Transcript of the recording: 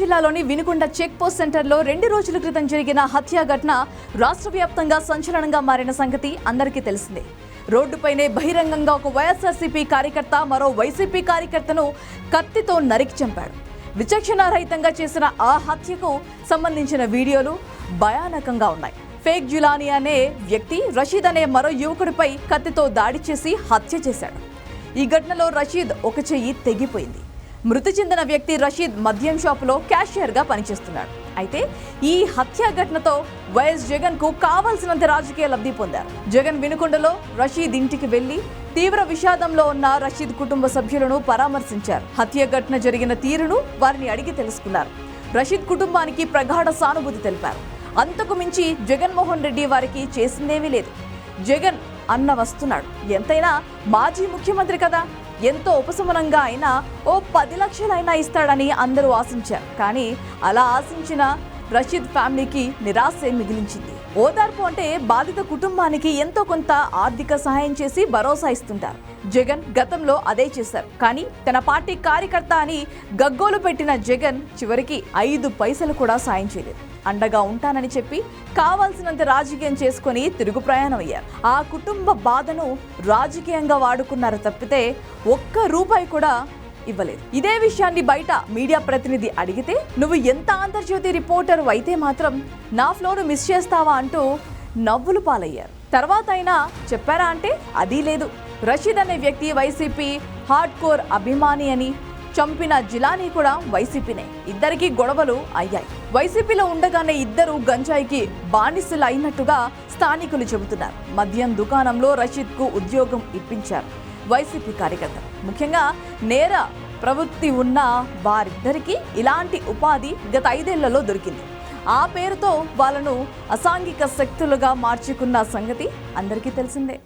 జిల్లాలోని Vinukonda check post సెంటర్లో 2 రోజుల క్రితం జరిగిన హత్య ఘటన రాష్ట్ర వ్యాప్తంగా సంచలనంగా మారిన సంగతి అందరికీ తెలిసిందే. రోడ్డుపైనే బహిరంగంగా ఒక వైఎస్ఆర్సీపీ కార్యకర్త మరో వైసీపీ కార్యకర్తను కత్తితో నరికి చంపాడు. విచక్షణారహితంగా చేసిన ఆ హత్యకు సంబంధించిన వీడియోలు భయానకంగా ఉన్నాయి. ఫేక్ జిలానీ అనే వ్యక్తి రషీద్ అనే మరో యువకుడిపై కత్తితో దాడి చేసి హత్య చేశాడు. ఈ ఘటనలో రషీద్ ఒక చెయ్యి తెగిపోయింది. మృతి చెందిన వ్యక్తి రషీద్ మద్యం షాపులో క్యాషియర్గా పనిచేస్తున్నాడు. అయితే ఈ హత్య ఘటనతో వైఎస్ జగన్ కు కావాల్సినంత రాజకీయ లబ్ధి పొందారు. జగన్ వినుకొండలో రషీద్ ఇంటికి వెళ్లి తీవ్ర విషాదంలో ఉన్న రషీద్ కుటుంబ సభ్యులను పరామర్శించారు. హత్య ఘటన జరిగిన తీరును వారిని అడిగి తెలుసుకున్నారు. రషీద్ కుటుంబానికి ప్రగాఢ సానుభూతి తెలిపారు. అంతకు మించి జగన్మోహన్ రెడ్డి వారికి చేసిందేమీ లేదు. జగన్ అన్న వస్తున్నాడు, ఎంతైనా మాజీ ముఖ్యమంత్రి కదా, ఎంతో ఉపశమనంగా అయినా ఓ 10 లక్షలైనా ఇస్తాడని అందరూ ఆశించారు. కానీ అలా ఆశించిన రషీద్ ఫ్యామిలీకి నిరాశే మిగిలించింది. ఓదార్పు అంటే బాధిత కుటుంబానికి ఎంతో కొంత ఆర్థిక సహాయం చేసి భరోసా ఇస్తుంటారు. జగన్ గతంలో అదే చేశారు. కానీ తన పార్టీ కార్యకర్త అని గగ్గోలు పెట్టిన జగన్ చివరికి 5 పైసలు కూడా సాయం చేయలేదు. అండగా ఉంటానని చెప్పి కావాల్సినంత రాజకీయం చేసుకుని తిరుగు ప్రయాణం అయ్యారు. ఆ కుటుంబ బాధను రాజకీయంగా వాడుకున్నారు తప్పితే ఒక్క రూపాయి కూడా ఇవ్వలేదు. ఇదే విషయాన్ని బయట మీడియా ప్రతినిధి అడిగితే, నువ్వు ఎంత ఆంధ్రజ్యోతి రిపోర్టర్ అయితే మాత్రం నా ఫ్లోను మిస్ చేస్తావా అంటూ నవ్వులు పాలయ్యారు. తర్వాత అయినా చెప్పారా అంటే అదీ లేదు. రషీద్ అనే వ్యక్తి వైసీపీ హార్డ్ కోర్ అభిమాని అని, చంపిన జిలానీ కూడా వైసీపీనే. ఇద్దరికి గొడవలు అయ్యాయి. వైసీపీలో ఉండగానే ఇద్దరు గంజాయికి బానిసలు అయినట్టుగా స్థానికులు చెబుతున్నారు. మద్యం దుకాణంలో రషీద్ కు ఉద్యోగం ఇప్పించారు వైసీపీ కార్యకర్తలు. ముఖ్యంగా నేర ప్రవృత్తి ఉన్న వారిద్దరికీ ఇలాంటి ఉపాధి గత 5 ఏళ్లలో దొరికింది. ఆ పేరుతో వాళ్ళను అసాంఘిక శక్తులుగా మార్చుకున్న సంగతి అందరికీ తెలిసిందే.